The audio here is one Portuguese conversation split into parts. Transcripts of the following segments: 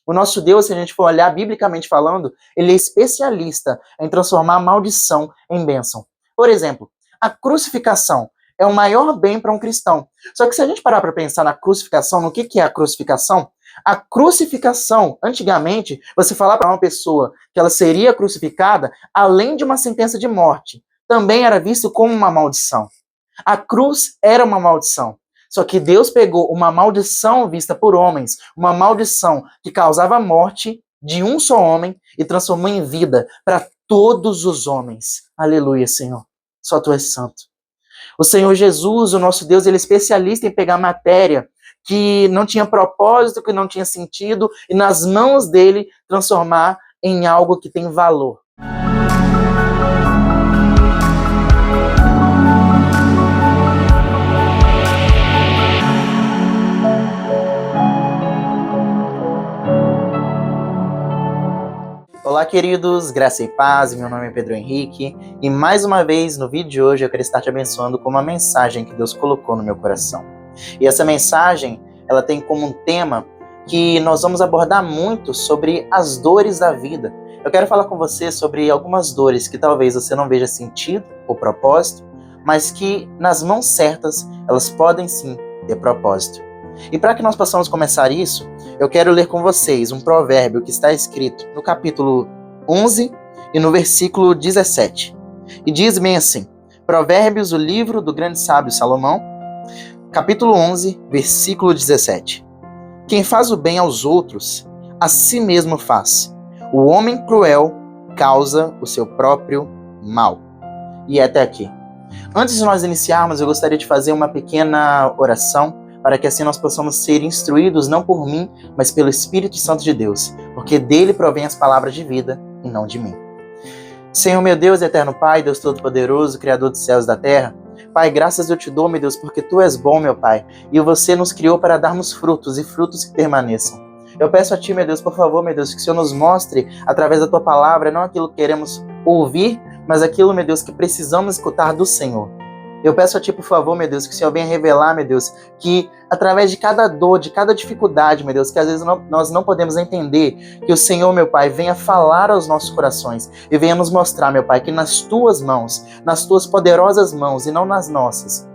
O nosso Deus, se a gente for olhar biblicamente falando, ele é especialista em transformar a maldição em bênção. Por exemplo, a crucificação é o maior bem para um cristão. Só que se a gente parar para pensar na crucificação, no que é a crucificação? A crucificação, antigamente, você falar para uma pessoa que ela seria crucificada, além de uma sentença de morte, também era visto como uma maldição. A cruz era uma maldição. Só que Deus pegou uma maldição vista por homens, uma maldição que causava morte de um só homem e transformou em vida para todos os homens. Aleluia, Senhor. Só Tu és santo. O Senhor Jesus, o nosso Deus, ele é especialista em pegar matéria que não tinha propósito, que não tinha sentido, e nas mãos dele transformar em algo que tem valor. Olá, queridos, graça e paz, meu nome é Pedro Henrique, e mais uma vez, no vídeo de hoje, eu quero estar te abençoando com uma mensagem que Deus colocou no meu coração. E essa mensagem, ela tem como um tema que nós vamos abordar muito sobre as dores da vida. Eu quero falar com você sobre algumas dores que talvez você não veja sentido ou propósito, mas que nas mãos certas, elas podem sim ter propósito. E para que nós possamos começar isso, eu quero ler com vocês um provérbio que está escrito no capítulo 11 e no versículo 17. E diz bem assim, Provérbios, o livro do grande sábio Salomão, capítulo 11, versículo 17. Quem faz o bem aos outros, a si mesmo faz. O homem cruel causa o seu próprio mal. E é até aqui. Antes de nós iniciarmos, eu gostaria de fazer uma pequena oração para que assim nós possamos ser instruídos não por mim, mas pelo Espírito Santo de Deus, porque dele provém as palavras de vida e não de mim. Senhor, meu Deus, eterno Pai, Deus Todo-Poderoso, Criador dos céus e da terra, Pai, graças eu te dou, meu Deus, porque Tu és bom, meu Pai, e você nos criou para darmos frutos e frutos que permaneçam. Eu peço a Ti, meu Deus, por favor, meu Deus, que o Senhor nos mostre, através da Tua palavra, não aquilo que queremos ouvir, mas aquilo, meu Deus, que precisamos escutar do Senhor. Eu peço a Ti, por favor, meu Deus, que o Senhor venha revelar, meu Deus, que através de cada dor, de cada dificuldade, meu Deus, que às vezes nós não podemos entender, que o Senhor, meu Pai, venha falar aos nossos corações e venha nos mostrar, meu Pai, que nas Tuas mãos, nas Tuas poderosas mãos e não nas nossas,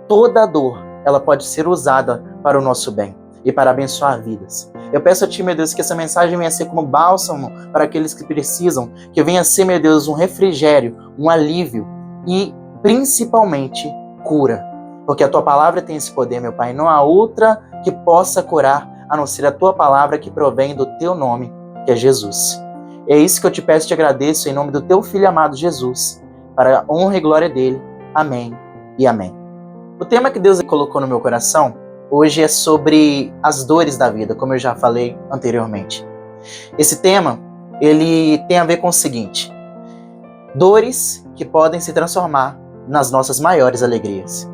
toda dor, ela pode ser usada para o nosso bem e para abençoar vidas. Eu peço a Ti, meu Deus, que essa mensagem venha ser como bálsamo para aqueles que precisam, que venha ser, meu Deus, um refrigério, um alívio e principalmente cura, porque a Tua palavra tem esse poder, meu Pai, não há outra que possa curar, a não ser a Tua palavra que provém do Teu nome, que é Jesus. É isso que eu te peço e te agradeço em nome do Teu Filho amado Jesus, para a honra e glória dele. Amém e amém. O tema que Deus colocou no meu coração hoje é sobre as dores da vida, como eu já falei anteriormente. Esse tema, ele tem a ver com o seguinte: dores que podem se transformar nas nossas maiores alegrias.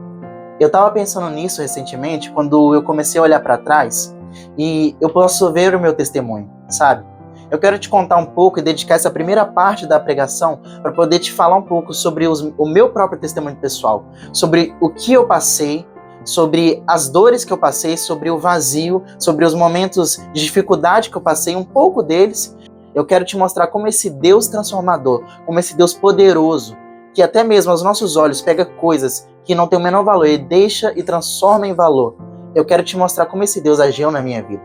Eu estava pensando nisso recentemente, quando eu comecei a olhar para trás, e eu posso ver o meu testemunho, sabe? Eu quero te contar um pouco e dedicar essa primeira parte da pregação para poder te falar um pouco sobre o meu próprio testemunho pessoal, sobre o que eu passei, sobre as dores que eu passei, sobre o vazio, sobre os momentos de dificuldade que eu passei, um pouco deles. Eu quero te mostrar como esse Deus transformador, como esse Deus poderoso, que até mesmo aos nossos olhos pega coisas que não têm o menor valor e deixa e transforma em valor. Eu quero te mostrar como esse Deus agiu na minha vida,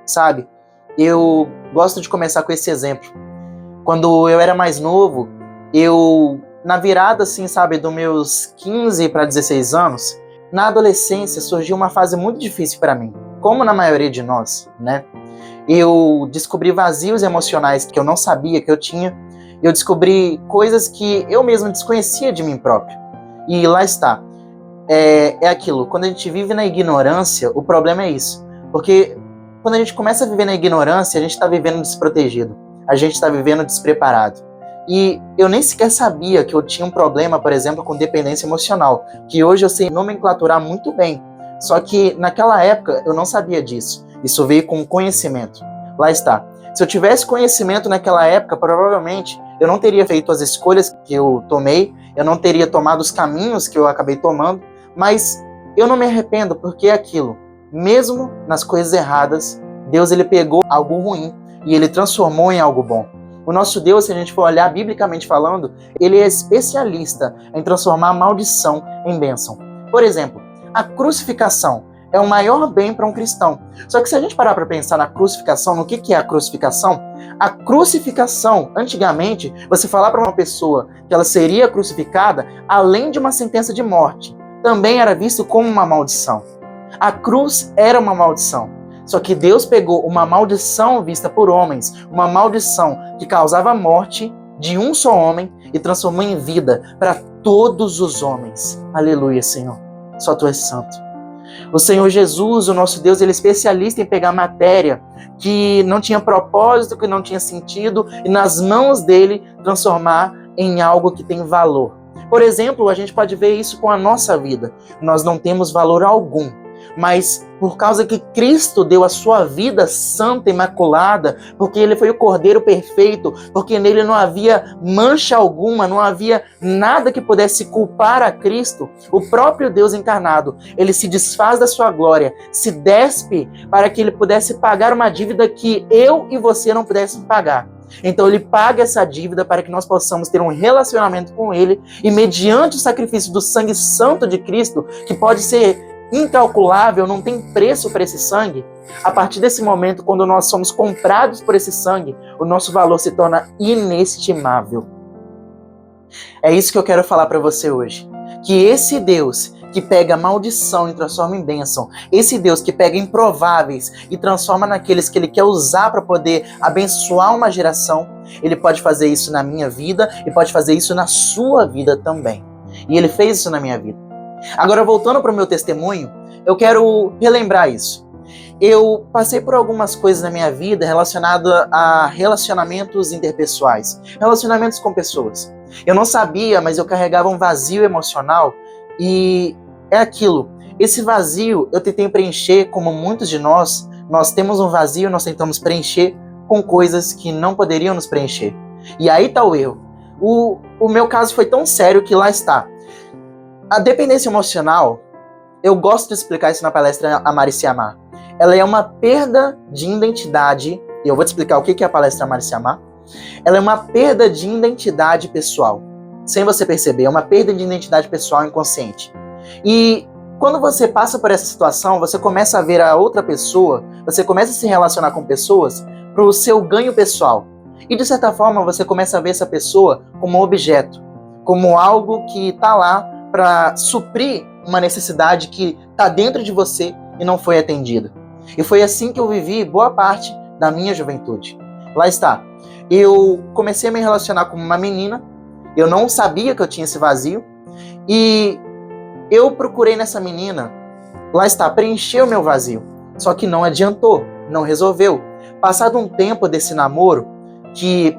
sabe? Eu gosto de começar com esse exemplo. Quando eu era mais novo, na virada, assim, sabe, dos meus 15 para 16 anos, na adolescência surgiu uma fase muito difícil para mim, como na maioria de nós, né? Eu descobri vazios emocionais que eu não sabia que eu tinha. Eu descobri coisas que eu mesmo desconhecia de mim próprio. E lá está. É aquilo. Quando a gente vive na ignorância, o problema é isso. Porque quando a gente começa a viver na ignorância, a gente está vivendo desprotegido. A gente está vivendo despreparado. E eu nem sequer sabia que eu tinha um problema, por exemplo, com dependência emocional. Que hoje eu sei nomenclaturar muito bem. Só que naquela época eu não sabia disso. Isso veio com conhecimento. Lá está. Se eu tivesse conhecimento naquela época, provavelmente eu não teria feito as escolhas que eu tomei, eu não teria tomado os caminhos que eu acabei tomando, mas eu não me arrependo, porque é aquilo. Mesmo nas coisas erradas, Deus ele pegou algo ruim e ele transformou em algo bom. O nosso Deus, se a gente for olhar biblicamente falando, ele é especialista em transformar a maldição em bênção. Por exemplo, a crucificação é o maior bem para um cristão. Só que se a gente parar para pensar na crucificação, no que é a crucificação? A crucificação, antigamente, você falar para uma pessoa que ela seria crucificada, além de uma sentença de morte, também era visto como uma maldição. A cruz era uma maldição. Só que Deus pegou uma maldição vista por homens, uma maldição que causava morte de um só homem e transformou em vida para todos os homens. Aleluia, Senhor. Só Tu és santo. O Senhor Jesus, o nosso Deus, ele é especialista em pegar matéria que não tinha propósito, que não tinha sentido, e nas mãos dele transformar em algo que tem valor. Por exemplo, a gente pode ver isso com a nossa vida. Nós não temos valor algum, mas por causa que Cristo deu a sua vida santa, imaculada, porque ele foi o Cordeiro perfeito, porque nele não havia mancha alguma, não havia nada que pudesse culpar a Cristo, o próprio Deus encarnado, ele se desfaz da sua glória, se despe para que ele pudesse pagar uma dívida que eu e você não pudéssemos pagar. Então ele paga essa dívida para que nós possamos ter um relacionamento com ele, e mediante o sacrifício do sangue santo de Cristo, que pode ser incalculável, não tem preço para esse sangue, a partir desse momento, quando nós somos comprados por esse sangue, o nosso valor se torna inestimável. É isso que eu quero falar para você hoje. Que esse Deus que pega maldição e transforma em bênção, esse Deus que pega improváveis e transforma naqueles que ele quer usar para poder abençoar uma geração, ele pode fazer isso na minha vida e pode fazer isso na sua vida também. E ele fez isso na minha vida. Agora, voltando para o meu testemunho, eu quero relembrar isso. Eu passei por algumas coisas na minha vida relacionadas a relacionamentos interpessoais, relacionamentos com pessoas. Eu não sabia, mas eu carregava um vazio emocional, e é aquilo. Esse vazio eu tentei preencher, como muitos de nós temos um vazio, nós tentamos preencher com coisas que não poderiam nos preencher. E aí está o erro. O meu caso foi tão sério que lá está. A dependência emocional, eu gosto de explicar isso na palestra Amar e Se Amar. Ela é uma perda de identidade, e eu vou te explicar o que é a palestra Amar e Se Amar. Ela é uma perda de identidade pessoal, sem você perceber, é uma perda de identidade pessoal inconsciente. E quando você passa por essa situação, você começa a ver a outra pessoa, você começa a se relacionar com pessoas para o seu ganho pessoal. E de certa forma você começa a ver essa pessoa como um objeto, como algo que está lá para suprir uma necessidade que está dentro de você e não foi atendida. E foi assim que eu vivi boa parte da minha juventude. Lá está. Eu comecei a me relacionar com uma menina, eu não sabia que eu tinha esse vazio, e eu procurei nessa menina, lá está, preencher o meu vazio. Só que não adiantou, não resolveu. Passado um tempo desse namoro, que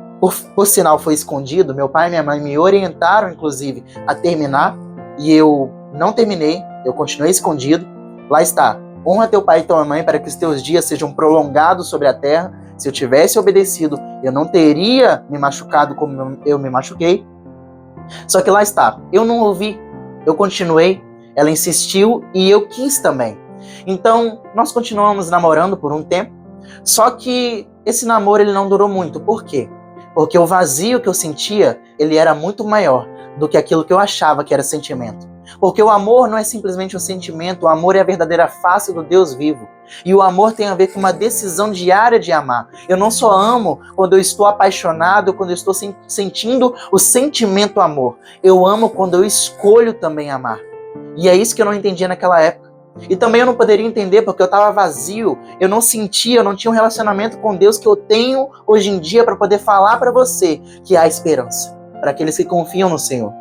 por sinal foi escondido, meu pai e minha mãe me orientaram, inclusive, a terminar, e eu não terminei, eu continuei escondido. Lá está, honra teu pai e tua mãe para que os teus dias sejam prolongados sobre a terra. Se eu tivesse obedecido, eu não teria me machucado como eu me machuquei. Só que lá está, eu não ouvi, eu continuei, ela insistiu e eu quis também. Então, nós continuamos namorando por um tempo, só que esse namoro ele não durou muito. Por quê? Porque o vazio que eu sentia, ele era muito maior do que aquilo que eu achava que era sentimento. Porque o amor não é simplesmente um sentimento, o amor é a verdadeira face do Deus vivo. E o amor tem a ver com uma decisão diária de amar. Eu não só amo quando eu estou apaixonado, quando eu estou sentindo o sentimento amor. Eu amo quando eu escolho também amar. E é isso que eu não entendia naquela época. E também eu não poderia entender porque eu estava vazio, eu não sentia, eu não tinha um relacionamento com Deus que eu tenho hoje em dia para poder falar para você que há esperança, para aqueles que confiam no Senhor.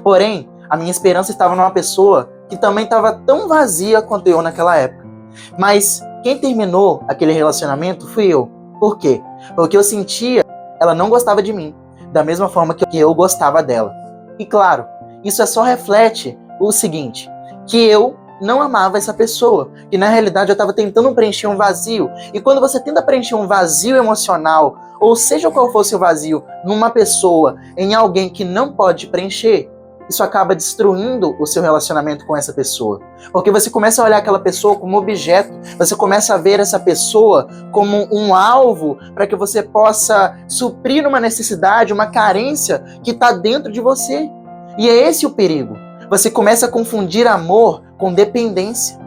Porém, a minha esperança estava numa pessoa que também estava tão vazia quanto eu naquela época. Mas quem terminou aquele relacionamento fui eu. Por quê? Porque eu sentia que ela não gostava de mim, da mesma forma que eu gostava dela. E claro, isso só reflete o seguinte, que eu não amava essa pessoa, que na realidade eu estava tentando preencher um vazio. E quando você tenta preencher um vazio emocional, ou seja qual fosse o vazio, numa pessoa, em alguém que não pode preencher, isso acaba destruindo o seu relacionamento com essa pessoa. Porque você começa a olhar aquela pessoa como objeto, você começa a ver essa pessoa como um alvo para que você possa suprir uma necessidade, uma carência que está dentro de você. E é esse o perigo. Você começa a confundir amor com dependência.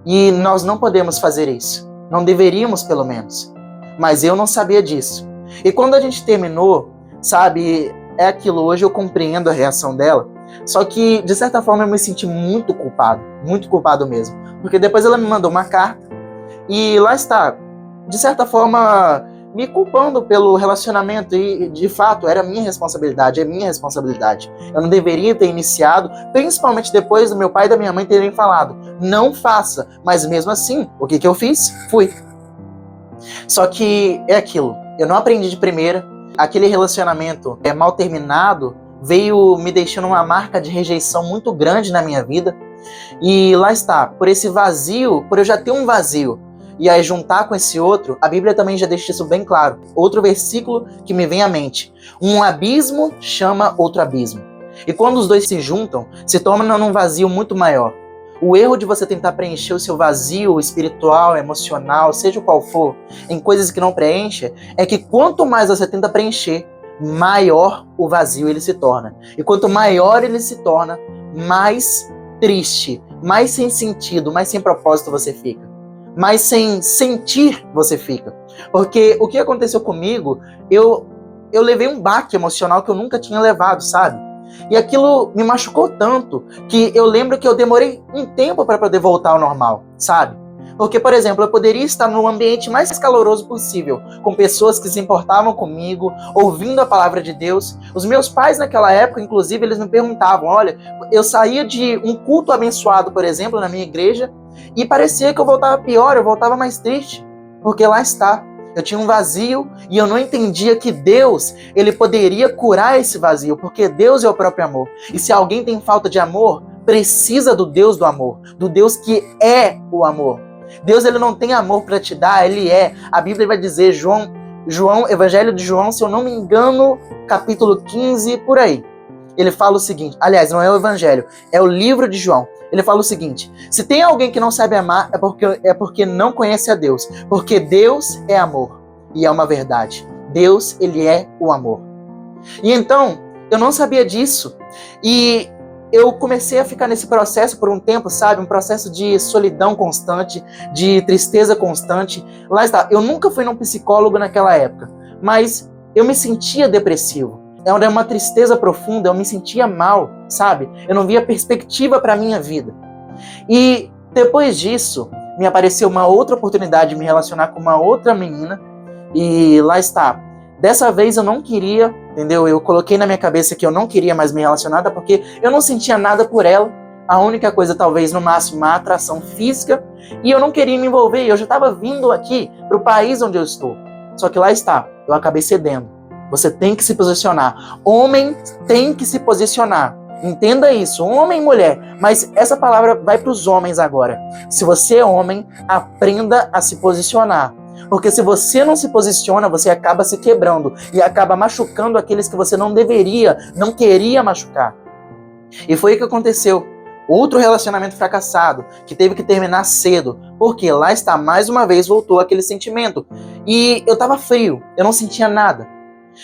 E nós não podemos fazer isso. Não deveríamos, pelo menos. Mas eu não sabia disso. E quando a gente terminou, sabe, é aquilo, hoje eu compreendo a reação dela, só que, de certa forma, eu me senti muito culpado mesmo, porque depois ela me mandou uma carta, e lá está, de certa forma, me culpando pelo relacionamento, e, de fato, era minha responsabilidade, é minha responsabilidade. Eu não deveria ter iniciado, principalmente depois do meu pai e da minha mãe terem falado, não faça, mas mesmo assim, o que eu fiz? Fui. Só que é aquilo, eu não aprendi de primeira. Aquele relacionamento mal terminado veio me deixando uma marca de rejeição muito grande na minha vida. E lá está, por esse vazio, por eu já ter um vazio, e aí juntar com esse outro, a Bíblia também já deixa isso bem claro. Outro versículo que me vem à mente. Um abismo chama outro abismo. E quando os dois se juntam, se torna num vazio muito maior. O erro de você tentar preencher o seu vazio espiritual, emocional, seja qual for, em coisas que não preenche, é que quanto mais você tenta preencher, maior o vazio ele se torna. E quanto maior ele se torna, mais triste, mais sem sentido, mais sem propósito você fica. Mais sem sentir você fica. Porque o que aconteceu comigo, eu levei um baque emocional que eu nunca tinha levado, sabe? E aquilo me machucou tanto que eu lembro que eu demorei um tempo para poder voltar ao normal, sabe? Porque, por exemplo, eu poderia estar no ambiente mais caloroso possível, com pessoas que se importavam comigo, ouvindo a palavra de Deus. Os meus pais naquela época, inclusive, eles me perguntavam, olha, eu saía de um culto abençoado, por exemplo, na minha igreja, e parecia que eu voltava pior, eu voltava mais triste, porque lá está. Eu tinha um vazio e eu não entendia que Deus, ele poderia curar esse vazio, porque Deus é o próprio amor. E se alguém tem falta de amor, precisa do Deus do amor, do Deus que é o amor. Deus, ele não tem amor para te dar, ele é. A Bíblia vai dizer, Evangelho de João, se eu não me engano, capítulo 15, por aí. Ele fala o seguinte, aliás, não é o Evangelho, é o livro de João. Ele fala o seguinte, se tem alguém que não sabe amar, é porque não conhece a Deus. Porque Deus é amor. E é uma verdade. Deus, ele é o amor. E então, eu não sabia disso. E eu comecei a ficar nesse processo por um tempo, sabe? Um processo de solidão constante, de tristeza constante. Lá está, eu nunca fui num psicólogo naquela época, mas eu me sentia depressivo. Era uma tristeza profunda, eu me sentia mal, sabe? Eu não via perspectiva para a minha vida. E depois disso, me apareceu uma outra oportunidade de me relacionar com uma outra menina. E lá está. Dessa vez eu não queria, entendeu? Eu coloquei na minha cabeça que eu não queria mais me relacionar, porque eu não sentia nada por ela. A única coisa, talvez, no máximo, uma atração física. E eu não queria me envolver. Eu já estava vindo aqui para o país onde eu estou. Só que lá está, eu acabei cedendo. Você tem que se posicionar. Homem tem que se posicionar. Entenda isso, homem e mulher. Mas essa palavra vai para os homens agora. Se você é homem, aprenda a se posicionar. Porque se você não se posiciona, você acaba se quebrando e acaba machucando aqueles que você não deveria, não queria machucar. E foi o que aconteceu. Outro relacionamento fracassado, que teve que terminar cedo, porque lá está, mais uma vez voltou aquele sentimento. E eu estava frio, eu não sentia nada.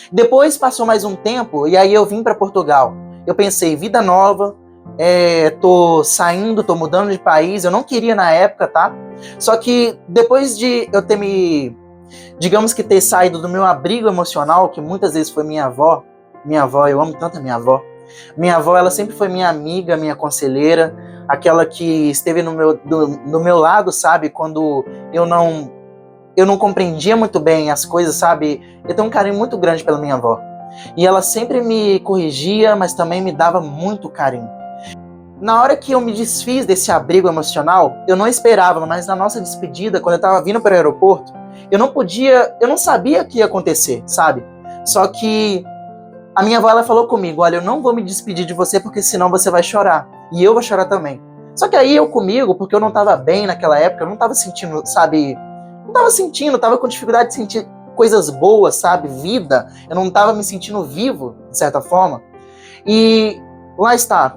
Depois passou mais um tempo e aí eu vim para Portugal. Eu pensei, vida nova, tô saindo, tô mudando de país. Eu não queria na época, tá? Só que depois de eu ter digamos que ter saído do meu abrigo emocional, que muitas vezes foi minha avó, eu amo tanto a minha avó. Minha avó, ela sempre foi minha amiga, minha conselheira, aquela que esteve no meu lado, sabe? Quando eu não compreendia muito bem as coisas, sabe? Eu tenho um carinho muito grande pela minha avó. E ela sempre me corrigia, mas também me dava muito carinho. Na hora que eu me desfiz desse abrigo emocional, eu não esperava, mas na nossa despedida, quando eu estava vindo para o aeroporto, eu não sabia o que ia acontecer, sabe? Só que a minha avó, ela falou comigo, olha, eu não vou me despedir de você porque senão você vai chorar. E eu vou chorar também. Só que aí comigo, porque eu não estava bem naquela época, eu não estava sentindo, sabe? Tava com dificuldade de sentir coisas boas, sabe? Vida. Eu não tava me sentindo vivo, de certa forma. E lá está.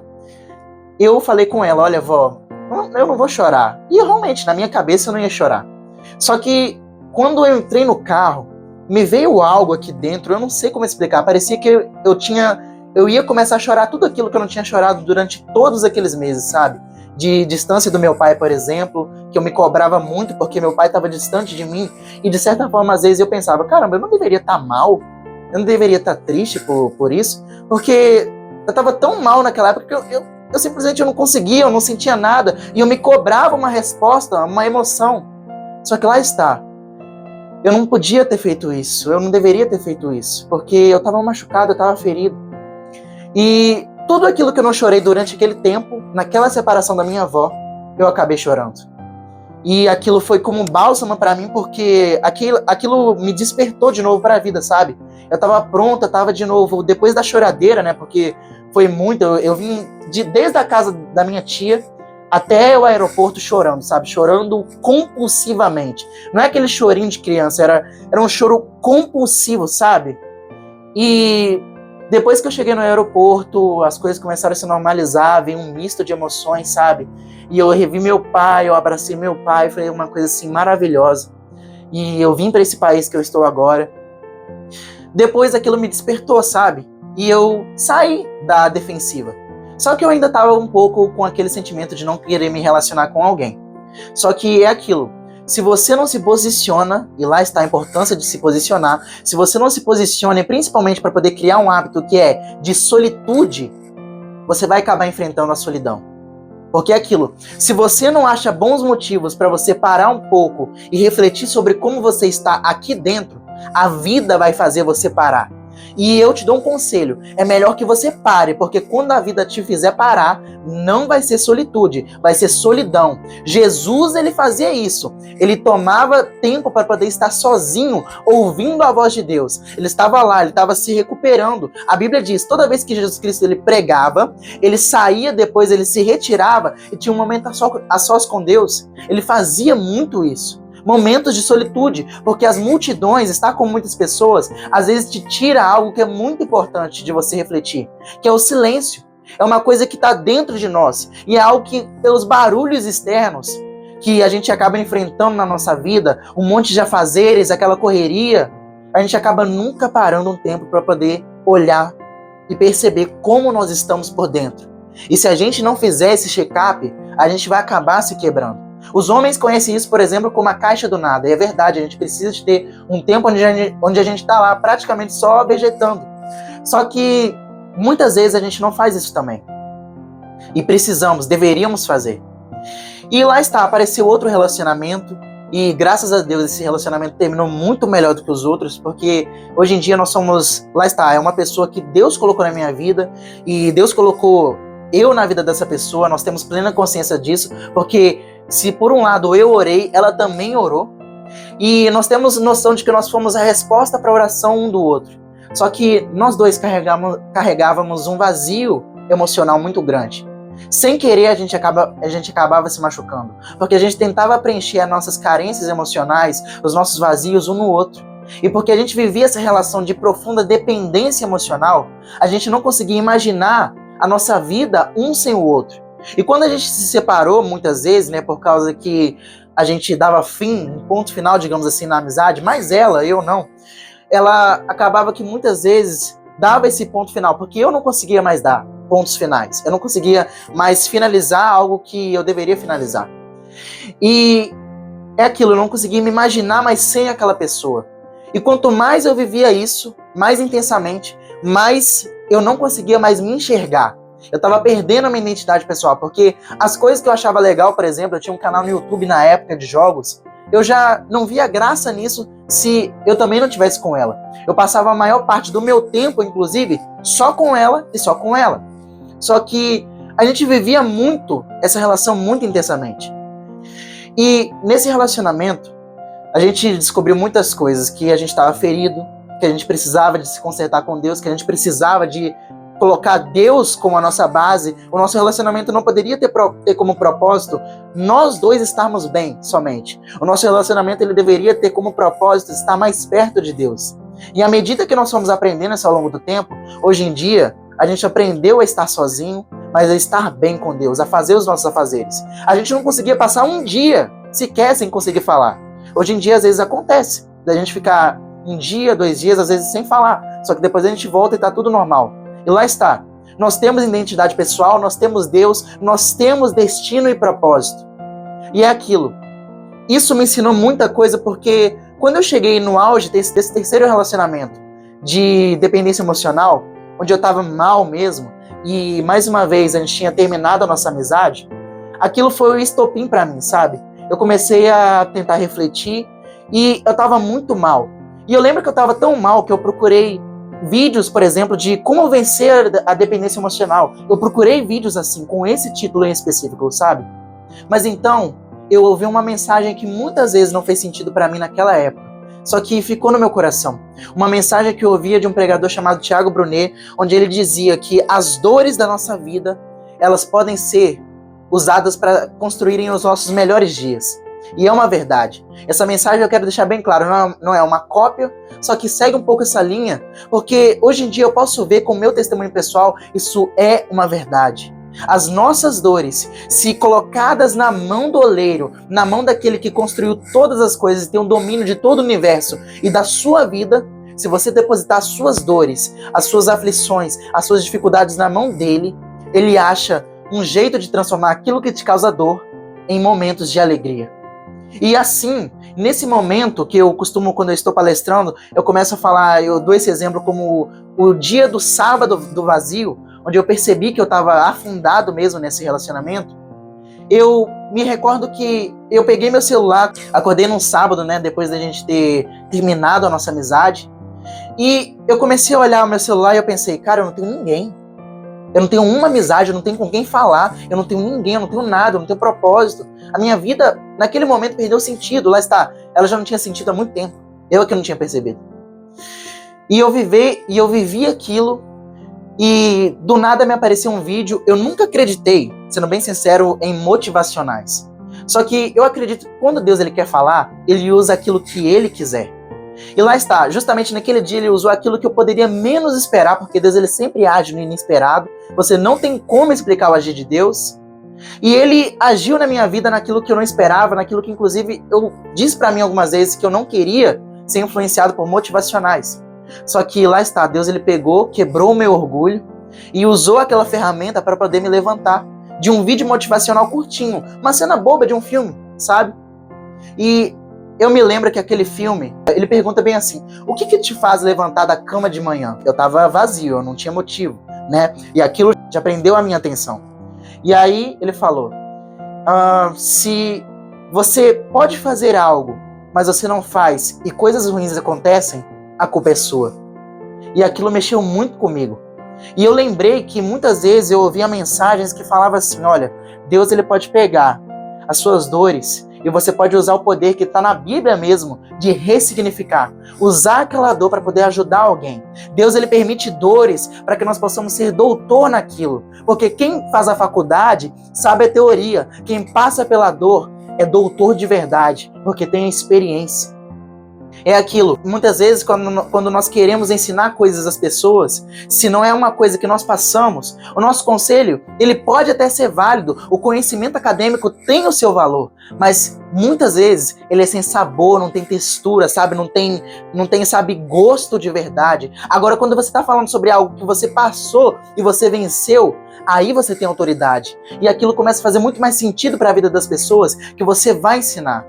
Eu falei com ela, olha, vó, eu não vou chorar. E realmente, na minha cabeça eu não ia chorar. Só que quando eu entrei no carro, me veio algo aqui dentro, eu não sei como explicar, parecia que eu ia começar a chorar tudo aquilo que eu não tinha chorado durante todos aqueles meses, sabe? De distância do meu pai, por exemplo, que eu me cobrava muito porque meu pai estava distante de mim, e de certa forma, às vezes eu pensava, caramba, eu não deveria estar mal, eu não deveria estar triste por isso, porque eu estava tão mal naquela época que eu simplesmente não conseguia, eu não sentia nada, e eu me cobrava uma resposta, uma emoção. Só que lá está. Eu não podia ter feito isso, eu não deveria ter feito isso, porque eu estava machucado, eu estava ferido. E tudo aquilo que eu não chorei durante aquele tempo, naquela separação da minha avó, eu acabei chorando. E aquilo foi como um bálsamo para mim, porque aquilo me despertou de novo para a vida, sabe? Eu estava pronta, estava de novo, depois da choradeira, né? Porque foi muito, eu vim desde a casa da minha tia até o aeroporto chorando, sabe? Chorando compulsivamente. Não é aquele chorinho de criança, era um choro compulsivo, sabe? E depois que eu cheguei no aeroporto, as coisas começaram a se normalizar, veio um misto de emoções, sabe? E eu revi meu pai, eu abracei meu pai, foi uma coisa assim maravilhosa. E eu vim para esse país que eu estou agora. Depois aquilo me despertou, sabe? E eu saí da defensiva. Só que eu ainda estava um pouco com aquele sentimento de não querer me relacionar com alguém. Só que é aquilo. Se você não se posiciona, e lá está a importância de se posicionar, se você não se posiciona, principalmente para poder criar um hábito que é de solitude, você vai acabar enfrentando a solidão. Porque é aquilo, se você não acha bons motivos para você parar um pouco e refletir sobre como você está aqui dentro, a vida vai fazer você parar. E eu te dou um conselho, é melhor que você pare, porque quando a vida te fizer parar, não vai ser solitude, vai ser solidão. Jesus, ele fazia isso, ele tomava tempo para poder estar sozinho, ouvindo a voz de Deus. Ele estava lá, ele estava se recuperando. A Bíblia diz, toda vez que Jesus Cristo ele pregava, ele saía depois, ele se retirava e tinha um momento a sós com Deus. Ele fazia muito isso. Momentos de solitude, porque as multidões, estar com muitas pessoas, às vezes te tira algo que é muito importante de você refletir, que é o silêncio. É uma coisa que está dentro de nós, e é algo que, pelos barulhos externos, que a gente acaba enfrentando na nossa vida, um monte de afazeres, aquela correria, a gente acaba nunca parando um tempo para poder olhar e perceber como nós estamos por dentro. E se a gente não fizer esse check-up, a gente vai acabar se quebrando. Os homens conhecem isso, por exemplo, como a caixa do nada. E é verdade, a gente precisa de ter um tempo onde a gente está lá praticamente só vegetando. Só que muitas vezes a gente não faz isso também. E deveríamos fazer. E lá está, apareceu outro relacionamento. E graças a Deus esse relacionamento terminou muito melhor do que os outros, porque hoje em dia nós somos, lá está, é uma pessoa que Deus colocou na minha vida. E Deus colocou eu na vida dessa pessoa, nós temos plena consciência disso, porque se por um lado eu orei, ela também orou. E nós temos noção de que nós fomos a resposta para a oração um do outro. Só que nós dois carregávamos um vazio emocional muito grande. Sem querer, a gente acabava se machucando. Porque a gente tentava preencher as nossas carências emocionais, os nossos vazios um no outro. E porque a gente vivia essa relação de profunda dependência emocional, a gente não conseguia imaginar a nossa vida um sem o outro. E quando a gente se separou, muitas vezes, né, por causa que a gente dava fim, um ponto final, digamos assim, na amizade, mas eu não, ela acabava que muitas vezes dava esse ponto final, porque eu não conseguia mais dar pontos finais, eu não conseguia mais finalizar algo que eu deveria finalizar. E é aquilo, eu não conseguia me imaginar mais sem aquela pessoa. E quanto mais eu vivia isso, mais intensamente, mais eu não conseguia mais me enxergar. Eu tava perdendo a minha identidade pessoal, porque as coisas que eu achava legal, por exemplo, eu tinha um canal no YouTube na época de jogos, eu já não via graça nisso se eu também não tivesse com ela. Eu passava a maior parte do meu tempo, inclusive, só com ela e só com ela. Só que a gente vivia muito essa relação muito intensamente. E nesse relacionamento, a gente descobriu muitas coisas, que a gente estava ferido, que a gente precisava de se consertar com Deus, que a gente precisava de colocar Deus como a nossa base. O nosso relacionamento não poderia ter como propósito nós dois estarmos bem somente. O nosso relacionamento ele deveria ter como propósito estar mais perto de Deus. E à medida que nós fomos aprendendo isso ao longo do tempo, hoje em dia, a gente aprendeu a estar sozinho, mas a estar bem com Deus, a fazer os nossos afazeres. A gente não conseguia passar um dia sequer sem conseguir falar. Hoje em dia, às vezes, acontece da gente ficar um dia, 2 dias, às vezes, sem falar. Só que depois a gente volta e tá tudo normal. E lá está. Nós temos identidade pessoal, nós temos Deus, nós temos destino e propósito. E é aquilo. Isso me ensinou muita coisa, porque quando eu cheguei no auge desse terceiro relacionamento de dependência emocional, onde eu estava mal mesmo, e mais uma vez a gente tinha terminado a nossa amizade, aquilo foi o estopim para mim, sabe? Eu comecei a tentar refletir e eu estava muito mal. E eu lembro que eu estava tão mal que eu procurei vídeos, por exemplo, de como vencer a dependência emocional. Eu procurei vídeos assim, com esse título em específico, sabe? Mas então, eu ouvi uma mensagem que muitas vezes não fez sentido para mim naquela época, só que ficou no meu coração. Uma mensagem que eu ouvia de um pregador chamado Thiago Brunet, onde ele dizia que as dores da nossa vida, elas podem ser usadas para construírem os nossos melhores dias. E é uma verdade. Essa mensagem eu quero deixar bem claro, não é uma cópia, só que segue um pouco essa linha, porque hoje em dia eu posso ver com o meu testemunho pessoal, isso é uma verdade. As nossas dores, se colocadas na mão do oleiro, na mão daquele que construiu todas as coisas e tem o domínio de todo o universo e da sua vida, se você depositar as suas dores, as suas aflições, as suas dificuldades na mão dele, ele acha um jeito de transformar aquilo que te causa dor em momentos de alegria. E assim, nesse momento que eu costumo, quando eu estou palestrando, eu começo a falar, eu dou esse exemplo como o dia do sábado do vazio, onde eu percebi que eu estava afundado mesmo nesse relacionamento. Eu me recordo que eu peguei meu celular, acordei num sábado, né, depois da gente ter terminado a nossa amizade, e eu comecei a olhar o meu celular e eu pensei, cara, eu não tenho ninguém. Eu não tenho uma amizade, eu não tenho com quem falar, eu não tenho ninguém, eu não tenho nada, eu não tenho propósito. A minha vida, naquele momento, perdeu sentido. Lá está, ela já não tinha sentido há muito tempo. Eu é que não tinha percebido. E eu vivi aquilo, e do nada me apareceu um vídeo. Eu nunca acreditei, sendo bem sincero, em motivacionais. Só que eu acredito que quando Deus ele quer falar, ele usa aquilo que ele quiser. E lá está, justamente naquele dia ele usou aquilo que eu poderia menos esperar, porque Deus ele sempre age no inesperado, você não tem como explicar o agir de Deus, e ele agiu na minha vida naquilo que eu não esperava, naquilo que inclusive eu disse para mim algumas vezes que eu não queria ser influenciado por motivacionais. Só que lá está, Deus ele pegou, quebrou o meu orgulho e usou aquela ferramenta para poder me levantar de um vídeo motivacional curtinho, uma cena boba de um filme, sabe? E eu me lembro que aquele filme, ele pergunta bem assim, o que te faz levantar da cama de manhã? Eu tava vazio, eu não tinha motivo, né? E aquilo já prendeu a minha atenção. E aí ele falou, se você pode fazer algo, mas você não faz, e coisas ruins acontecem, a culpa é sua. E aquilo mexeu muito comigo. E eu lembrei que muitas vezes eu ouvia mensagens que falavam assim, olha, Deus ele pode pegar as suas dores e você pode usar o poder que está na Bíblia mesmo, de ressignificar. Usar aquela dor para poder ajudar alguém. Deus ele permite dores para que nós possamos ser doutor naquilo. Porque quem faz a faculdade sabe a teoria. Quem passa pela dor é doutor de verdade, porque tem a experiência. É aquilo, muitas vezes quando nós queremos ensinar coisas às pessoas, se não é uma coisa que nós passamos, o nosso conselho, ele pode até ser válido, o conhecimento acadêmico tem o seu valor, mas muitas vezes ele é sem sabor, não tem textura, sabe, não tem, sabe, gosto de verdade. Agora, quando você está falando sobre algo que você passou e você venceu, aí você tem autoridade, e aquilo começa a fazer muito mais sentido para a vida das pessoas que você vai ensinar.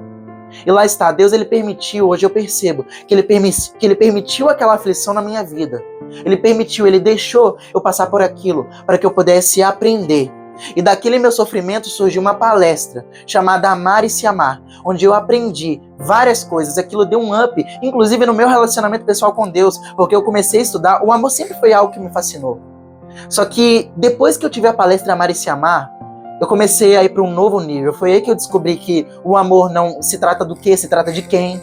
E lá está, Deus ele permitiu, hoje eu percebo, que ele permitiu aquela aflição na minha vida. Ele permitiu, ele deixou eu passar por aquilo, para que eu pudesse aprender. E daquele meu sofrimento surgiu uma palestra, chamada Amar e Se Amar, onde eu aprendi várias coisas, aquilo deu um up, inclusive no meu relacionamento pessoal com Deus, porque eu comecei a estudar, o amor sempre foi algo que me fascinou. Só que depois que eu tive a palestra Amar e Se Amar, eu comecei a ir para um novo nível. Foi aí que eu descobri que o amor não se trata do quê? Se trata de quem?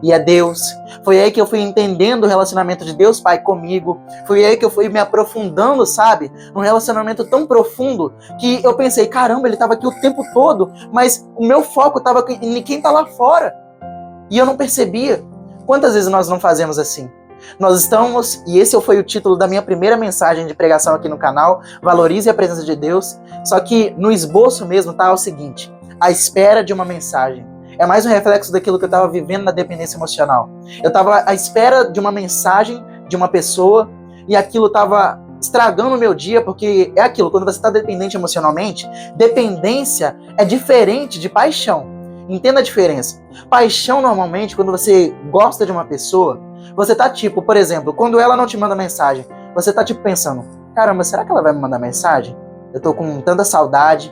E é Deus. Foi aí que eu fui entendendo o relacionamento de Deus Pai comigo. Foi aí que eu fui me aprofundando, sabe? Num relacionamento tão profundo que eu pensei, caramba, ele estava aqui o tempo todo, mas o meu foco estava em quem está lá fora. E eu não percebia. Quantas vezes nós não fazemos assim? Nós estamos, e esse foi o título da minha primeira mensagem de pregação aqui no canal, Valorize a Presença de Deus. Só que no esboço mesmo tá o seguinte: a espera de uma mensagem. É mais um reflexo daquilo que eu estava vivendo na dependência emocional. Eu estava à espera de uma mensagem de uma pessoa e aquilo estava estragando o meu dia, porque é aquilo, quando você está dependente emocionalmente, dependência é diferente de paixão. Entenda a diferença. Paixão, normalmente, quando você gosta de uma pessoa, você tá tipo, por exemplo, quando ela não te manda mensagem, você tá tipo pensando, caramba, será que ela vai me mandar mensagem? Eu tô com tanta saudade.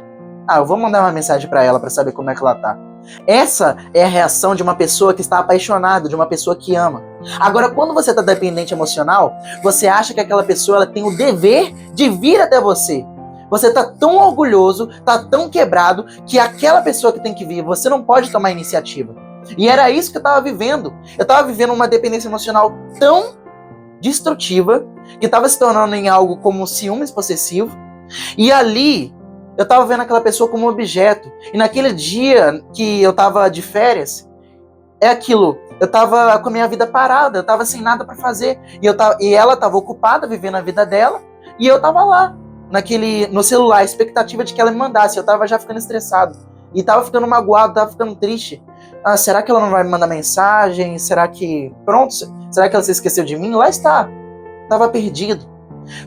Eu vou mandar uma mensagem pra ela pra saber como é que ela tá. Essa é a reação de uma pessoa que está apaixonada, de uma pessoa que ama. Agora, quando você está dependente emocional, você acha que aquela pessoa ela tem o dever de vir até você. Você está tão orgulhoso, está tão quebrado, que aquela pessoa que tem que vir, você não pode tomar iniciativa. E era isso que eu estava vivendo. Eu estava vivendo uma dependência emocional tão destrutiva, que estava se tornando em algo como um ciúmes possessivo. E ali, eu estava vendo aquela pessoa como um objeto. E naquele dia que eu estava de férias, é aquilo. Eu estava com a minha vida parada, eu estava sem nada para fazer. E ela estava ocupada, vivendo a vida dela. E eu estava lá, no celular, a expectativa de que ela me mandasse. Eu estava já ficando estressado. E estava ficando magoado, estava ficando triste. Será que ela não vai me mandar mensagem? Será que... Pronto, será que ela se esqueceu de mim? Lá está. Estava perdido.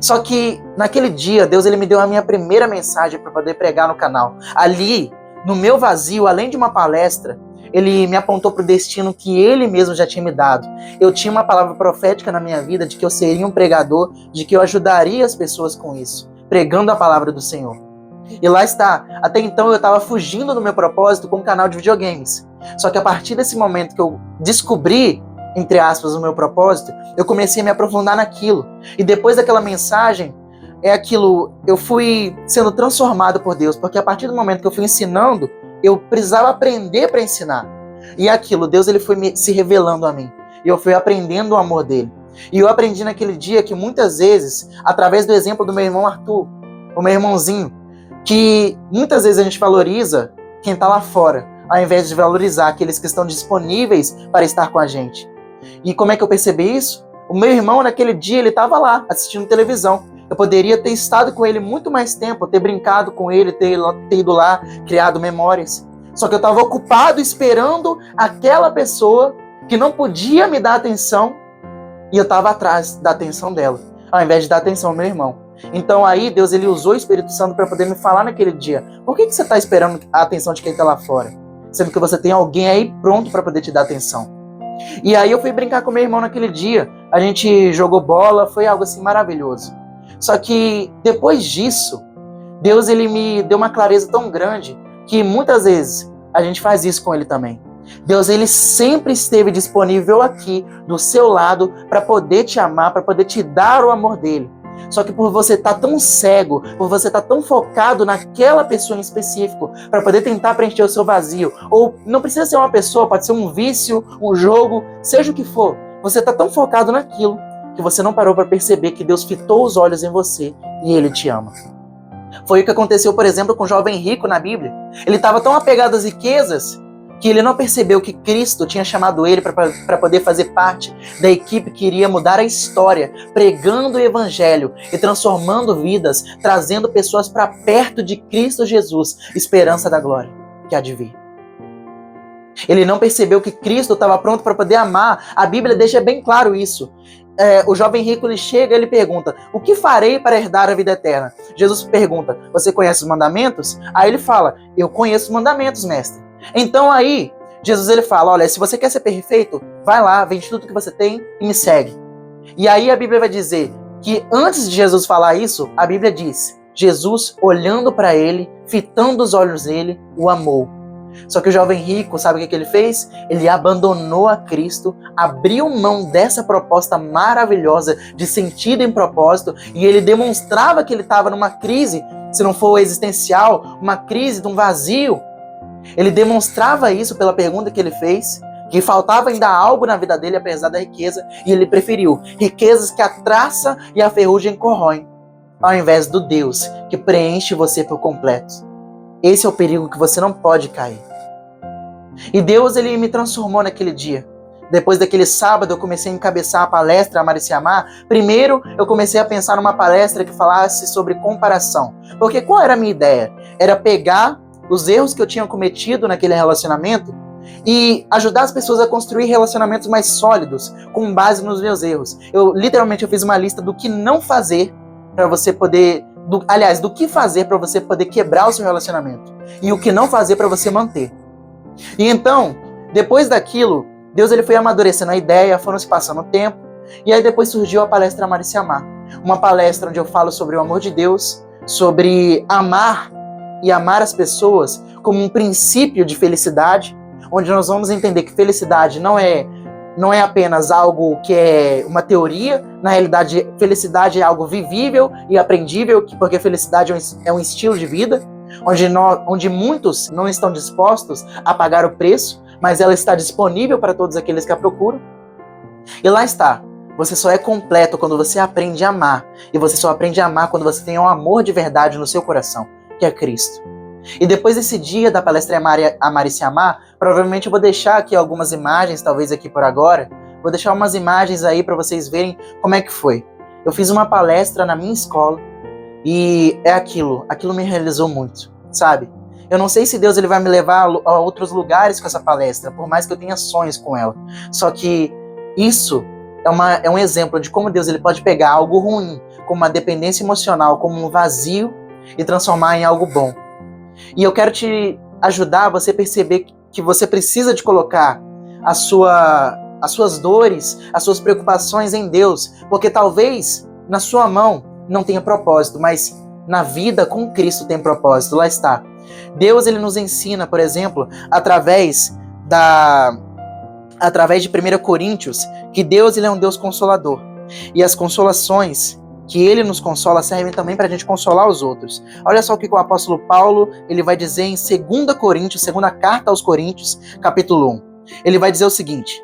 Só que naquele dia, Deus ele me deu a minha primeira mensagem para poder pregar no canal. Ali, no meu vazio, além de uma palestra, ele me apontou para o destino que ele mesmo já tinha me dado. Eu tinha uma palavra profética na minha vida de que eu seria um pregador, de que eu ajudaria as pessoas com isso, pregando a palavra do Senhor. E lá está. Até então eu estava fugindo do meu propósito com um canal de videogames. Só que a partir desse momento que eu descobri, entre aspas, o meu propósito, eu comecei a me aprofundar naquilo. E depois daquela mensagem, é aquilo, eu fui sendo transformado por Deus, porque a partir do momento que eu fui ensinando, eu precisava aprender para ensinar. E é aquilo, Deus ele foi se revelando a mim. E eu fui aprendendo o amor dele. E eu aprendi naquele dia que muitas vezes, através do exemplo do meu irmão Arthur, o meu irmãozinho, que muitas vezes a gente valoriza quem está lá fora, ao invés de valorizar aqueles que estão disponíveis para estar com a gente. E como é que eu percebi isso? O meu irmão, naquele dia, ele estava lá, assistindo televisão. Eu poderia ter estado com ele muito mais tempo, ter brincado com ele, ter ido lá, criado memórias. Só que eu estava ocupado esperando aquela pessoa que não podia me dar atenção e eu estava atrás da atenção dela, ao invés de dar atenção ao meu irmão. Então aí Deus ele usou o Espírito Santo para poder me falar naquele dia. Por que você está esperando a atenção de quem está lá fora? Sendo que você tem alguém aí pronto para poder te dar atenção. E aí eu fui brincar com meu irmão naquele dia. A gente jogou bola, foi algo assim maravilhoso. Só que depois disso, Deus ele me deu uma clareza tão grande que muitas vezes a gente faz isso com ele também. Deus ele sempre esteve disponível aqui do seu lado para poder te amar, para poder te dar o amor dele. Só que por você estar tão cego, por você estar tão focado naquela pessoa em específico, para poder tentar preencher o seu vazio, ou não precisa ser uma pessoa, pode ser um vício, um jogo, seja o que for, você está tão focado naquilo que você não parou para perceber que Deus fitou os olhos em você e Ele te ama. Foi o que aconteceu, por exemplo, com o jovem rico na Bíblia. Ele estava tão apegado às riquezas que ele não percebeu que Cristo tinha chamado ele para poder fazer parte da equipe que iria mudar a história, pregando o Evangelho e transformando vidas, trazendo pessoas para perto de Cristo Jesus, esperança da glória que há de vir. Ele não percebeu que Cristo estava pronto para poder amar. A Bíblia deixa bem claro isso. O jovem rico ele chega e ele pergunta: o que farei para herdar a vida eterna? Jesus pergunta: você conhece os mandamentos? Aí ele fala: eu conheço os mandamentos, mestre. Então aí, Jesus ele fala: olha, se você quer ser perfeito, vai lá, vende tudo que você tem e me segue. E aí a Bíblia vai dizer que antes de Jesus falar isso, a Bíblia diz: Jesus, olhando para ele, fitando os olhos dele, o amou. Só que o jovem rico, sabe o que ele fez? Ele abandonou a Cristo, abriu mão dessa proposta maravilhosa de sentido e propósito, e ele demonstrava que ele estava numa crise, se não for existencial, uma crise de um vazio. Ele demonstrava isso pela pergunta que ele fez, que faltava ainda algo na vida dele apesar da riqueza, e ele preferiu riquezas que a traça e a ferrugem corroem, ao invés do Deus que preenche você por completo. Esse é o perigo que você não pode cair. E Deus ele me transformou naquele dia. depois daquele sábado eu comecei a encabeçar a palestra Amar e Se Amar, primeiro eu comecei a pensar numa palestra que falasse sobre comparação. Porque qual era a minha ideia? Era pegar os erros que eu tinha cometido naquele relacionamento e ajudar as pessoas a construir relacionamentos mais sólidos com base nos meus erros. Eu fiz uma lista do que não fazer para você poder, do que fazer para você poder quebrar o seu relacionamento e o que não fazer para você manter. E então, depois daquilo, Deus ele foi amadurecendo a ideia, foram se passando o tempo, e aí depois surgiu a palestra Amar e Se Amar. Uma palestra onde eu falo sobre o amor de Deus, sobre amar e amar as pessoas como um princípio de felicidade, onde nós vamos entender que felicidade não é apenas algo que é uma teoria, na realidade felicidade é algo vivível e aprendível, porque felicidade é um estilo de vida, onde muitos não estão dispostos a pagar o preço, mas ela está disponível para todos aqueles que a procuram. E lá está, você só é completo quando você aprende a amar, e você só aprende a amar quando você tem um amor de verdade no seu coração, que é Cristo. E depois desse dia da palestra Amar e Se Amar, provavelmente eu vou deixar aqui algumas imagens, talvez aqui por agora, vou deixar umas imagens aí para vocês verem como é que foi. Eu fiz uma palestra na minha escola, e é aquilo me realizou muito, sabe? Eu não sei se Deus ele vai me levar a outros lugares com essa palestra, por mais que eu tenha sonhos com ela. Só que isso é um exemplo de como Deus ele pode pegar algo ruim, como uma dependência emocional, como um vazio, e transformar em algo bom. E eu quero te ajudar a você perceber que você precisa de colocar as suas dores, as suas preocupações em Deus, porque talvez na sua mão não tenha propósito, mas na vida com Cristo tem propósito. Lá está. Deus ele nos ensina, por exemplo, através de 1 Coríntios, que Deus ele é um Deus consolador. E as consolações que ele nos consola servem também para a gente consolar os outros. Olha só o que o apóstolo Paulo ele vai dizer em 2 Coríntios, segunda carta aos Coríntios, capítulo 1. Ele vai dizer o seguinte: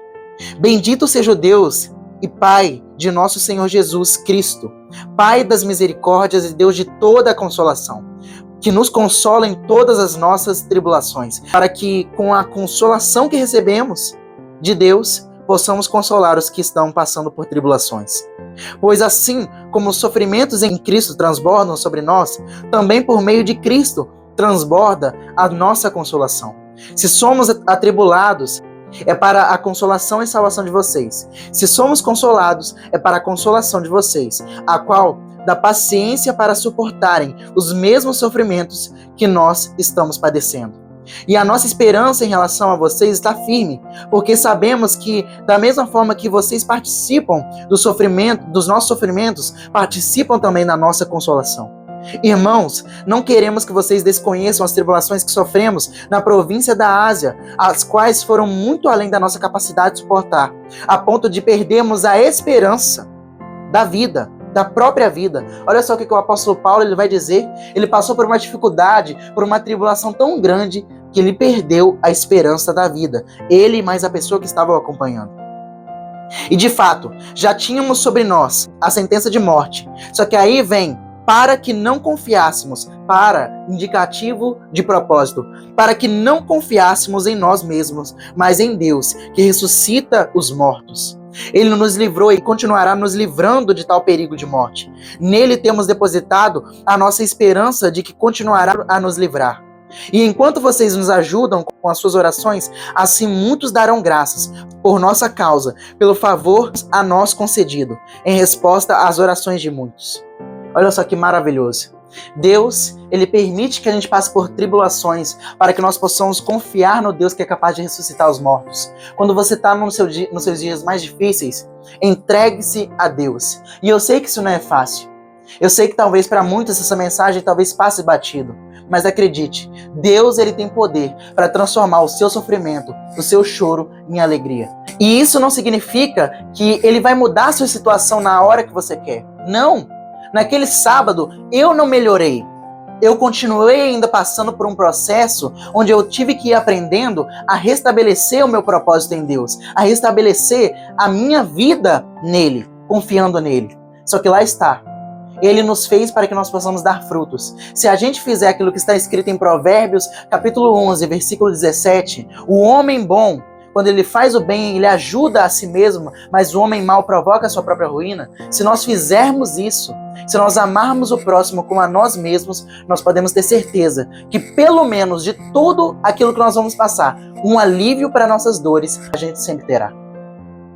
Bendito seja o Deus e Pai de nosso Senhor Jesus Cristo, Pai das misericórdias e Deus de toda a consolação, que nos consola em todas as nossas tribulações, para que com a consolação que recebemos de Deus, possamos consolar os que estão passando por tribulações. Pois assim como os sofrimentos em Cristo transbordam sobre nós, também por meio de Cristo transborda a nossa consolação. Se somos atribulados, é para a consolação e salvação de vocês. Se somos consolados, é para a consolação de vocês, a qual dá paciência para suportarem os mesmos sofrimentos que nós estamos padecendo. E a nossa esperança em relação a vocês está firme, porque sabemos que, da mesma forma que vocês participam do sofrimento, dos nossos sofrimentos, participam também da nossa consolação. Irmãos, não queremos que vocês desconheçam as tribulações que sofremos na província da Ásia, as quais foram muito além da nossa capacidade de suportar, a ponto de perdermos a esperança da vida, da própria vida. Olha só o que o apóstolo Paulo ele vai dizer. Ele passou por uma dificuldade, por uma tribulação tão grande, que ele perdeu a esperança da vida. Ele mais a pessoa que estava o acompanhando. E de fato, já tínhamos sobre nós a sentença de morte. Só que aí vem, para que não confiássemos, indicativo de propósito, para que não confiássemos em nós mesmos, mas em Deus, que ressuscita os mortos. Ele nos livrou e continuará nos livrando de tal perigo de morte. Nele temos depositado a nossa esperança de que continuará a nos livrar. E enquanto vocês nos ajudam com as suas orações, assim muitos darão graças por nossa causa, pelo favor a nós concedido, em resposta às orações de muitos. Olha só que maravilhoso. Deus, ele permite que a gente passe por tribulações para que nós possamos confiar no Deus que é capaz de ressuscitar os mortos. Quando você está nos seus dias mais difíceis, entregue-se a Deus. E eu sei que isso não é fácil. Eu sei que talvez para muitos essa mensagem talvez passe batido. Mas acredite, Deus ele tem poder para transformar o seu sofrimento, o seu choro em alegria. E isso não significa que ele vai mudar a sua situação na hora que você quer. Não! Naquele sábado, eu não melhorei. Eu continuei ainda passando por um processo onde eu tive que ir aprendendo a restabelecer o meu propósito em Deus, a restabelecer a minha vida nele, confiando nele. Só que lá está. Ele nos fez para que nós possamos dar frutos. Se a gente fizer aquilo que está escrito em Provérbios, capítulo 11, versículo 17, o homem bom quando ele faz o bem, ele ajuda a si mesmo, mas o homem mau provoca a sua própria ruína, se nós fizermos isso, se nós amarmos o próximo como a nós mesmos, nós podemos ter certeza que pelo menos de tudo aquilo que nós vamos passar, um alívio para nossas dores, a gente sempre terá.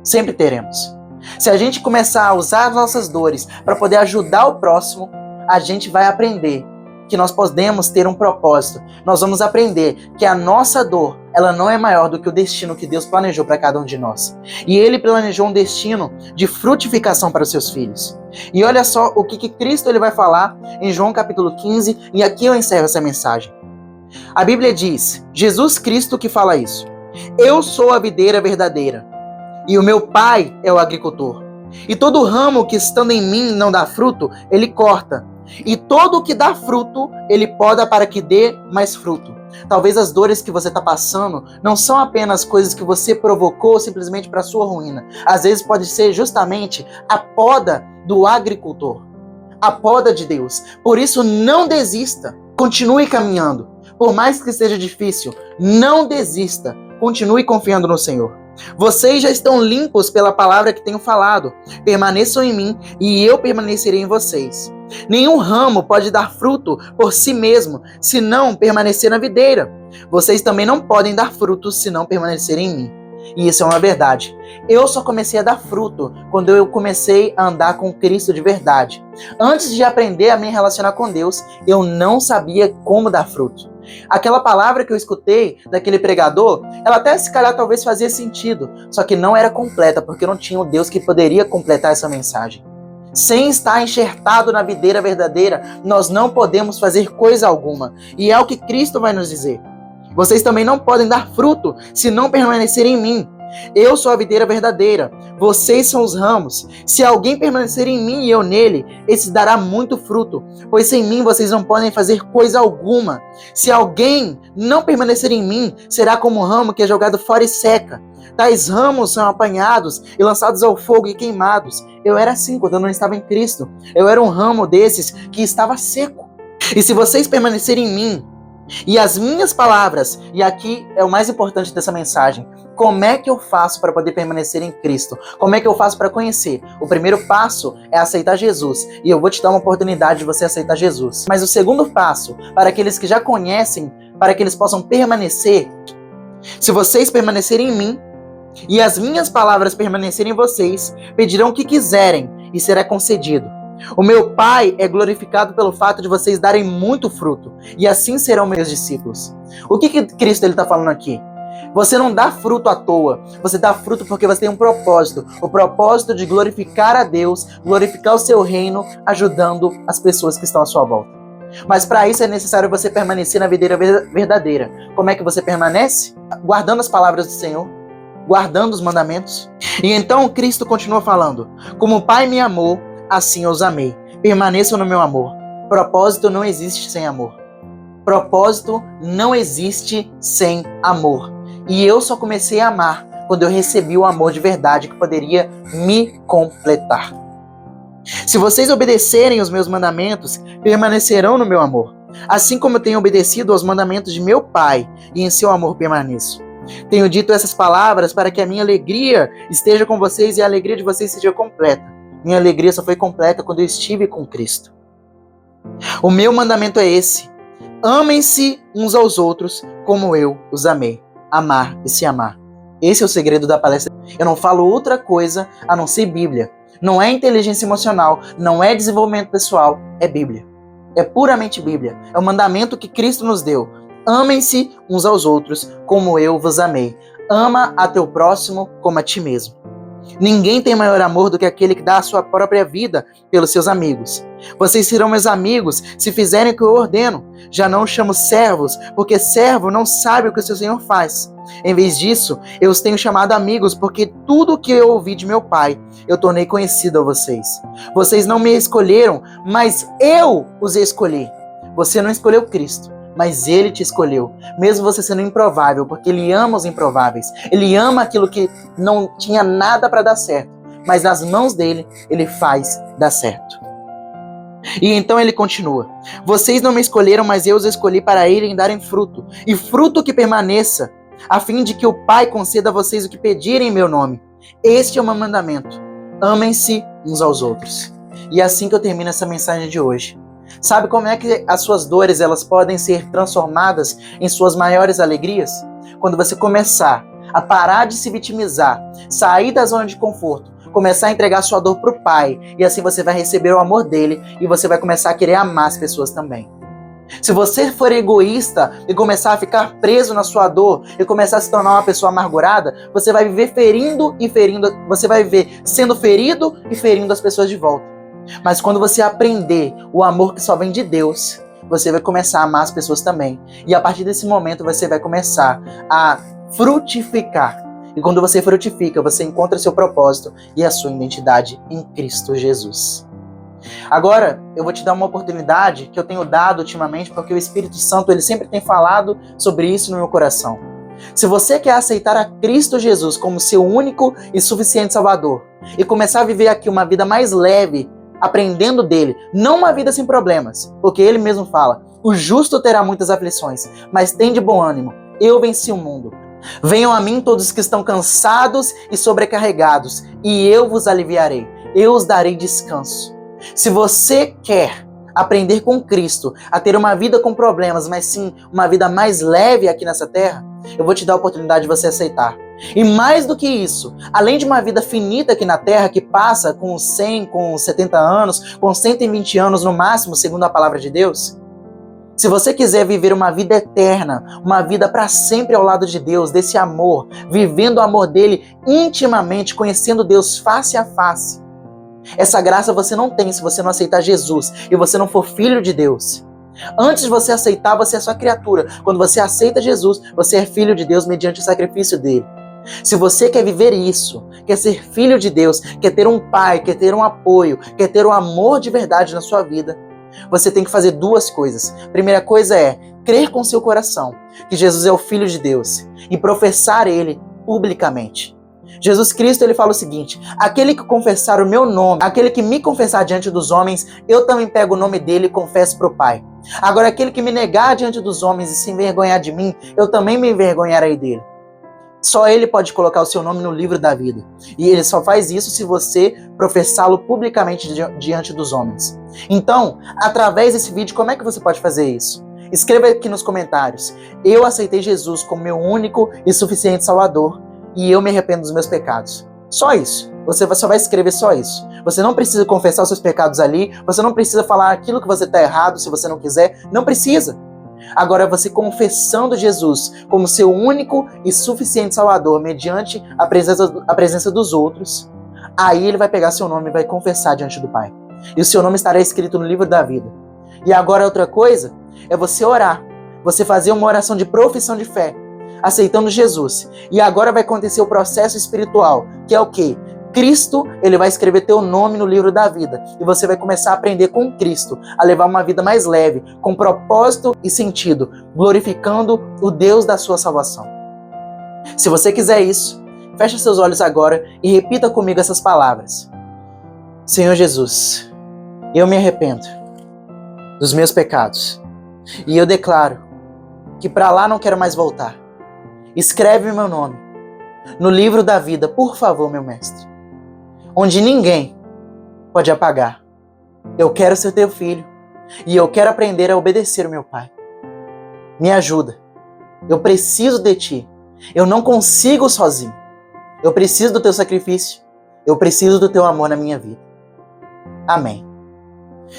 Sempre teremos. Se a gente começar a usar as nossas dores para poder ajudar o próximo, a gente vai aprender que nós podemos ter um propósito. Nós vamos aprender que a nossa dor, ela não é maior do que o destino que Deus planejou para cada um de nós. E Ele planejou um destino de frutificação para os seus filhos. E olha só o que Cristo ele vai falar em João capítulo 15, e aqui eu encerro essa mensagem. A Bíblia diz, Jesus Cristo que fala isso: eu sou a videira verdadeira, e o meu Pai é o agricultor. E todo ramo que estando em mim não dá fruto, ele corta. E todo o que dá fruto, ele poda para que dê mais fruto. Talvez as dores que você está passando não são apenas coisas que você provocou simplesmente para sua ruína. Às vezes pode ser justamente a poda do agricultor, a poda de Deus. Por isso, não desista. Continue caminhando. Por mais que seja difícil, não desista. Continue confiando no Senhor. Vocês já estão limpos pela palavra que tenho falado. Permaneçam em mim e eu permanecerei em vocês. Nenhum ramo pode dar fruto por si mesmo, se não permanecer na videira. Vocês também não podem dar frutos se não permanecerem em mim. E isso é uma verdade. Eu só comecei a dar fruto quando eu comecei a andar com Cristo de verdade. Antes de aprender a me relacionar com Deus, eu não sabia como dar fruto. Aquela palavra que eu escutei daquele pregador, ela até se calhar talvez fazia sentido, só que não era completa, porque não tinha um Deus que poderia completar essa mensagem. Sem estar enxertado na videira verdadeira, nós não podemos fazer coisa alguma. E é o que Cristo vai nos dizer. Vocês também não podem dar fruto se não permanecerem em mim. Eu sou a videira verdadeira, vocês são os ramos. Se alguém permanecer em mim e eu nele, esse dará muito fruto, pois sem mim vocês não podem fazer coisa alguma. Se alguém não permanecer em mim, será como um ramo que é jogado fora e seca. Tais ramos são apanhados e lançados ao fogo e queimados. Eu era assim quando eu não estava em Cristo. Eu era um ramo desses que estava seco. E se vocês permanecerem em mim, e as minhas palavras, e aqui é o mais importante dessa mensagem, como é que eu faço para poder permanecer em Cristo? Como é que eu faço para conhecer? O primeiro passo é aceitar Jesus, e eu vou te dar uma oportunidade de você aceitar Jesus. Mas o segundo passo, para aqueles que já conhecem, para que eles possam permanecer, se vocês permanecerem em mim, e as minhas palavras permanecerem em vocês, pedirão o que quiserem, e será concedido. O meu Pai é glorificado pelo fato de vocês darem muito fruto, e assim serão meus discípulos. O que Cristo está falando aqui? Você não dá fruto à toa, você dá fruto porque você tem um propósito, o propósito de glorificar a Deus, glorificar o seu reino, ajudando as pessoas que estão à sua volta. Mas para isso é necessário você permanecer na videira verdadeira. Como é que você permanece? Guardando as palavras do Senhor, guardando os mandamentos. E então Cristo continua falando: como o Pai me amou, assim eu os amei. Permaneçam no meu amor. Propósito não existe sem amor. Propósito não existe sem amor. E eu só comecei a amar quando eu recebi o amor de verdade que poderia me completar. Se vocês obedecerem os meus mandamentos, permanecerão no meu amor. Assim como eu tenho obedecido aos mandamentos de meu Pai, e em seu amor permaneço. Tenho dito essas palavras para que a minha alegria esteja com vocês e a alegria de vocês seja completa. Minha alegria só foi completa quando eu estive com Cristo. O meu mandamento é esse: amem-se uns aos outros como eu os amei. Amar e se amar. Esse é o segredo da palestra. Eu não falo outra coisa a não ser Bíblia. Não é inteligência emocional, não é desenvolvimento pessoal, é Bíblia. É puramente Bíblia. É o mandamento que Cristo nos deu. Amem-se uns aos outros como eu vos amei. Ama a teu próximo como a ti mesmo. Ninguém tem maior amor do que aquele que dá a sua própria vida pelos seus amigos. Vocês serão meus amigos se fizerem o que eu ordeno. Já não os chamo servos, porque servo não sabe o que o seu Senhor faz. Em vez disso, eu os tenho chamado amigos, porque tudo o que eu ouvi de meu Pai, eu tornei conhecido a vocês. Vocês não me escolheram, mas eu os escolhi. Você não escolheu Cristo, mas Ele te escolheu, mesmo você sendo improvável, porque Ele ama os improváveis. Ele ama aquilo que não tinha nada para dar certo, mas nas mãos dele, Ele faz dar certo. E então Ele continua: vocês não me escolheram, mas eu os escolhi para irem darem fruto, e fruto que permaneça. a fim de que o Pai conceda a vocês o que pedirem em meu nome. Este é o meu mandamento: amem-se uns aos outros. E é assim que eu termino essa mensagem de hoje. Sabe como é que as suas dores elas podem ser transformadas em suas maiores alegrias? Quando você começar a parar de se vitimizar, sair da zona de conforto, começar a entregar sua dor para o Pai, e assim você vai receber o amor dele e você vai começar a querer amar as pessoas também. Se você for egoísta e começar a ficar preso na sua dor e começar a se tornar uma pessoa amargurada, você vai viver ferindo e ferindo, você vai viver sendo ferido e ferindo as pessoas de volta. Mas quando você aprender o amor que só vem de Deus, você vai começar a amar as pessoas também. E a partir desse momento você vai começar a frutificar. E quando você frutifica, você encontra seu propósito e a sua identidade em Cristo Jesus. Agora, eu vou te dar uma oportunidade que eu tenho dado ultimamente, porque o Espírito Santo ele sempre tem falado sobre isso no meu coração. Se você quer aceitar a Cristo Jesus como seu único e suficiente Salvador e começar a viver aqui uma vida mais leve, aprendendo dele, não uma vida sem problemas, porque ele mesmo fala: o justo terá muitas aflições, mas tem de bom ânimo, eu venci o mundo. Venham a mim todos que estão cansados e sobrecarregados, e eu vos aliviarei, eu os darei descanso. Se você quer aprender com Cristo a ter uma vida com problemas, mas sim uma vida mais leve aqui nessa terra, eu vou te dar a oportunidade de você aceitar. E mais do que isso, além de uma vida finita aqui na terra, que passa com 100, com 70 anos, com 120 anos no máximo, segundo a palavra de Deus, se você quiser viver uma vida eterna, uma vida para sempre ao lado de Deus, desse amor, vivendo o amor dele intimamente, conhecendo Deus face a face, essa graça você não tem se você não aceitar Jesus e você não for filho de Deus. Antes de você aceitar, você é sua criatura. Quando você aceita Jesus, você é filho de Deus mediante o sacrifício dele. Se você quer viver isso, quer ser filho de Deus, quer ter um pai, quer ter um apoio, quer ter um amor de verdade na sua vida, você tem que fazer duas coisas. Primeira coisa é crer com seu coração que Jesus é o Filho de Deus e professar ele publicamente. Jesus Cristo ele fala o seguinte: aquele que confessar o meu nome, aquele que me confessar diante dos homens, eu também pego o nome dele e confesso para o Pai. Agora aquele que me negar diante dos homens e se envergonhar de mim, eu também me envergonharei dele. Só ele pode colocar o seu nome no livro da vida. E ele só faz isso se você professá-lo publicamente diante dos homens. Então, através desse vídeo, como é que você pode fazer isso? Escreva aqui nos comentários: eu aceitei Jesus como meu único e suficiente Salvador e eu me arrependo dos meus pecados. Só isso. Você só vai escrever só isso. Você não precisa confessar os seus pecados ali, você não precisa falar aquilo que você está errado se você não quiser, não precisa. Agora você confessando Jesus como seu único e suficiente Salvador mediante a presença dos outros, aí ele vai pegar seu nome e vai confessar diante do Pai. E o seu nome estará escrito no livro da vida. E agora outra coisa é você orar, você fazer uma oração de profissão de fé, aceitando Jesus. E agora vai acontecer o processo espiritual, que é o quê? Cristo, ele vai escrever teu nome no livro da vida. E você vai começar a aprender com Cristo, a levar uma vida mais leve, com propósito e sentido, glorificando o Deus da sua salvação. Se você quiser isso, feche seus olhos agora e repita comigo essas palavras: Senhor Jesus, eu me arrependo dos meus pecados e eu declaro que para lá não quero mais voltar. Escreve meu nome no livro da vida, por favor, meu mestre, onde ninguém pode apagar. Eu quero ser teu filho e eu quero aprender a obedecer o meu Pai. Me ajuda. Eu preciso de ti. Eu não consigo sozinho. Eu preciso do teu sacrifício. Eu preciso do teu amor na minha vida. Amém.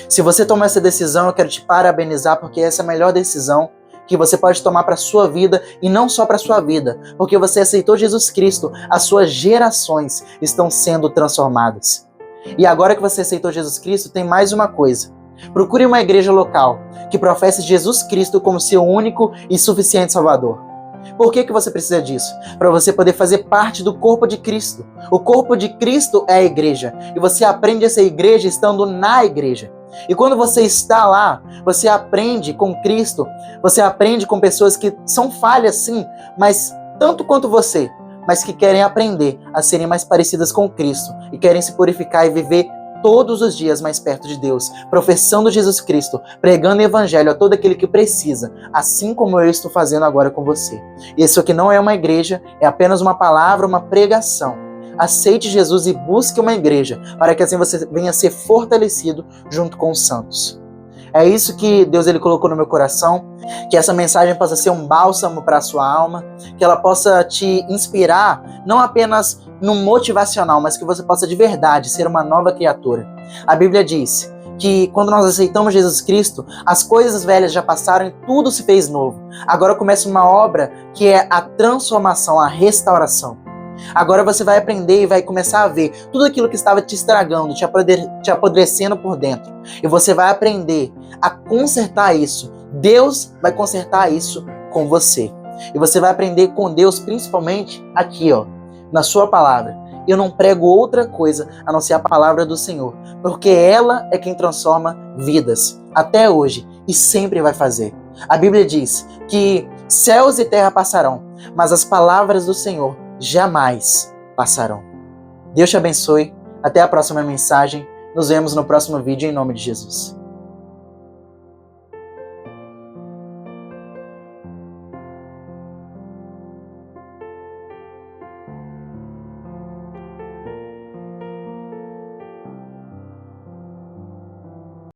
Se você tomar essa decisão, eu quero te parabenizar, porque essa é a melhor decisão que você pode tomar para a sua vida, e não só para a sua vida, porque você aceitou Jesus Cristo, as suas gerações estão sendo transformadas. E agora que você aceitou Jesus Cristo, tem mais uma coisa. Procure uma igreja local que professe Jesus Cristo como seu único e suficiente Salvador. Por que você precisa disso? Para você poder fazer parte do corpo de Cristo. O corpo de Cristo é a igreja, e você aprende a ser igreja estando na igreja. E quando você está lá, você aprende com Cristo, você aprende com pessoas que são falhas sim, mas tanto quanto você, mas que querem aprender a serem mais parecidas com Cristo e querem se purificar e viver todos os dias mais perto de Deus, professando Jesus Cristo, pregando o evangelho a todo aquele que precisa, assim como eu estou fazendo agora com você. Isso aqui não é uma igreja, é apenas uma palavra, uma pregação. Aceite Jesus e busque uma igreja, para que assim você venha ser fortalecido junto com os santos. É isso que Deus ele colocou no meu coração, que essa mensagem possa ser um bálsamo para a sua alma, que ela possa te inspirar, não apenas no motivacional, mas que você possa de verdade ser uma nova criatura. A Bíblia diz que quando nós aceitamos Jesus Cristo, as coisas velhas já passaram e tudo se fez novo. Agora começa uma obra que é a transformação, a restauração. Agora você vai aprender e vai começar a ver tudo aquilo que estava te estragando, te apodrecendo por dentro. E você vai aprender a consertar isso. Deus vai consertar isso com você. E você vai aprender com Deus, principalmente aqui, na sua palavra. Eu não prego outra coisa a não ser a palavra do Senhor, porque ela é quem transforma vidas, até hoje, e sempre vai fazer. A Bíblia diz que céus e terra passarão, mas as palavras do Senhor jamais passarão. Deus te abençoe. Até a próxima mensagem. Nos vemos no próximo vídeo em nome de Jesus.